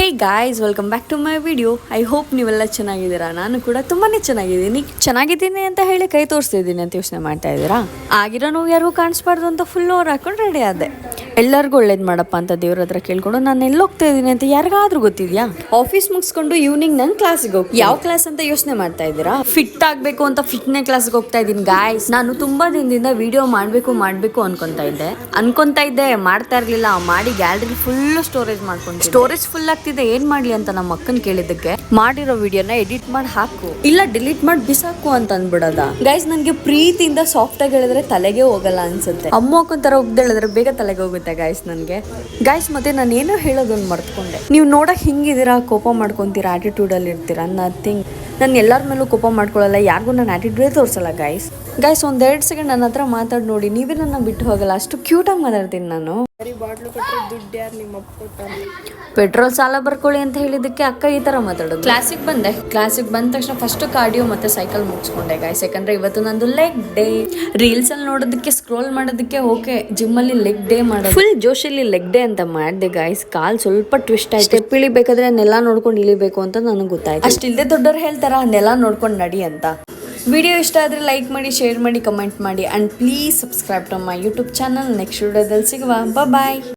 Hey guys, welcome back to my video. I hope ನೀವೆಲ್ಲ ಚೆನ್ನಾಗಿದ್ದೀರಾ. ನಾನು ಕೂಡ ತುಂಬಾನೇ ಚೆನ್ನಾಗಿದ್ದೀನಿ ಅಂತ ಹೇಳಿ ಕೈ ತೋರಿಸ್ತಿದ್ದೀನಿ ಅಂತ ಯೋಚನೆ ಮಾಡ್ತಾ ಇದ್ದೀರಾ. ಆಗಿರೋ ನೋವು ಯಾರಿಗೂ ಕಾಣಿಸ್ಬಾರ್ದು ಅಂತ ಫುಲ್ ಓವರ್ ಹಾಕೊಂಡು ರೆಡಿ ಆದೆ. ಎಲ್ಲರಿಗೂ ಒಳ್ಳೇದು ಮಾಡಪ್ಪ ಅಂತ ದೇವ್ರ ಹತ್ರ ಕೇಳ್ಕೊಂಡು ನಾನು ಎಲ್ಲಿ ಹೋಗ್ತಾ ಇದ್ದೀನಿ ಅಂತ ಯಾರಿಗಾದ್ರೂ ಗೊತ್ತಿದ್ಯಾ? ಆಫೀಸ್ ಮುಗಿಸ್ಕೊಂಡು ಈವ್ನಿಂಗ್ ನಾನು ಕ್ಲಾಸಿಗೆ ಹೋಗಿ ಯಾವ ಕ್ಲಾಸ್ ಅಂತ ಯೋಚನೆ ಮಾಡ್ತಾ ಇದ್ದೀರಾ? ಫಿಟ್ ಆಗಬೇಕು ಅಂತ ಫಿಟ್ನೆಸ್ ಕ್ಲಾಸ್ಗೆ ಹೋಗ್ತಾ ಇದ್ದೀನಿ ಗಾಯ್ಸ್. ನಾನು ತುಂಬಾ ದಿನದಿಂದ ವಿಡಿಯೋ ಮಾಡಬೇಕು ಅನ್ಕೊಂತಾ ಇದ್ದೆ, ಮಾಡ್ತಾ ಇರ್ಲಿಲ್ಲ. ಮಾಡಿ ಗ್ಯಾಲರಿ ಫುಲ್ ಸ್ಟೋರೇಜ್ ಮಾಡ್ಕೊಂಡು ಸ್ಟೋರೇಜ್ ಫುಲ್ ಆಗ್ತಿದೆ. ಏನ್ ಮಾಡ್ಲಿ ಅಂತ ನಮ್ಮ ಅಕ್ಕನ್ ಕೇಳಿದ್ದಕ್ಕೆ ಮಾಡಿರೋ ವಿಡಿಯೋನ ಎಡಿಟ್ ಮಾಡಿ ಹಾಕು, ಇಲ್ಲ ಡಿಲೀಟ್ ಮಾಡಿ ಬಿಸಾಕು ಅಂತ ಅಂದ್ಬಿಡದ. ಗೈಸ್, ನನ್ಗೆ ಪ್ರೀತಿಯಿಂದ ಸಾಫ್ಟ್ ಆಗಿ ಹೇಳಿದ್ರೆ ತಲೆಗೆ ಹೋಗಲ್ಲ ಅನ್ಸುತ್ತೆ. ಅಮ್ಮ ಅಕ್ಕನ ತರ ಹೇಳಿದ್ರೆ ಬೇಗ ತಲೆಗೆ ಹೋಗುತ್ತೆ ಗೈಸ್ ನನ್ಗೆ. ಗೈಸ್, ಮತ್ತೆ ನಾನು ಏನೋ ಹೇಳೋದನ್ನ ಮರ್ತ್ಕೊಂಡೆ. ನೀವು ನೋಡಕ್ ಹಿಂಗಿದ್ದೀರಾ, ಕೋಪ ಮಾಡ್ಕೊಂತೀರಾ, ಆಟಿಟ್ಯೂಡ್ ಅಲ್ಲಿ ಇರ್ತೀರಾ. ನಥಿಂಗ್. ನಾನು ಎಲ್ಲರ ಮೇಲೂ ಕೋಪ ಮಾಡ್ಕೊಳ್ಳಲ್ಲ, ಯಾರಿಗೂ ನಾನು ಆಟಿಟ್ಯೂಡೇ ತೋರಿಸಲ್ಲ ಗೈಸ್. ಒಂದ್ 2 ಸೆಕೆಂಡ್ ನನ್ನ ಹತ್ರ ಮಾತಾಡಿ ನೋಡಿ, ನೀವೇ ನನ್ನ ಬಿಟ್ಟು ಹೋಗಲ್ಲ. ಅಷ್ಟು ಕ್ಯೂಟ್ ಆಗಿ ಮಾತಾಡ್ತೀನಿ ನಾನು. ಪೆಟ್ರೋಲ್ ಸಾಲ ಬರ್ಕೊಳ್ಳಿ ಅಂತ ಹೇಳಿದಕ್ಕೆ ಅಕ್ಕ ಈ ತರ ಮಾತಾಡೋದು. ಕ್ಲಾಸಿಗೆ ಬಂದ ತಕ್ಷಣ ಫಸ್ಟ್ ಕಾರ್ಡಿಯೋ ಮತ್ತೆ ಸೈಕಲ್ ಮುಗಿಸ್ಕೊಂಡೆ ಗೈಸ್. ಯಾಕಂದ್ರೆ ಇವತ್ತು ನಂದು ಲೆಗ್ ಡೇ. ರೀಲ್ಸ್ ಅಲ್ಲಿ ನೋಡೋದಕ್ಕೆ, ಸ್ಕ್ರೋಲ್ ಮಾಡೋದಕ್ಕೆ ಓಕೆ, ಜಿಮ್ ಅಲ್ಲಿ ಲೆಗ್ ಡೇ ಮಾಡೋದು ಫುಲ್ ಜೋಶಲ್ಲಿ ಲೆಗ್ ಡೇ ಅಂತ ಮಾಡಿದೆ ಗೈಸ್. ಕಾಲ್ ಸ್ವಲ್ಪ ಟ್ವಿಸ್ಟ್ ಆಯ್ತು. ಸ್ಟೆಪ್ ಇಳಿಬೇಕಾದ್ರೆ ನೆಲ ನೋಡ್ಕೊಂಡು ಇಳಿಬೇಕು ಅಂತ ನನಗೆ ಗೊತ್ತಾಯ್ತು. ಅಷ್ಟಿಲ್ದೆ ದೊಡ್ಡವ್ರು ಹೇಳ್ತಾರ ನೆಲ ನೋಡ್ಕೊಂಡು ನಡಿ ಅಂತ. ವಿಡಿಯೋ ಇಷ್ಟ ಆದರೆ ಲೈಕ್ ಮಾಡಿ, ಶೇರ್ ಮಾಡಿ, ಕಮೆಂಟ್ ಮಾಡಿ, and please subscribe to my YouTube channel. Next ವಿಡಿಯೋದಲ್ಲಿ ಸಿಗುವ. ಬಾಯ್.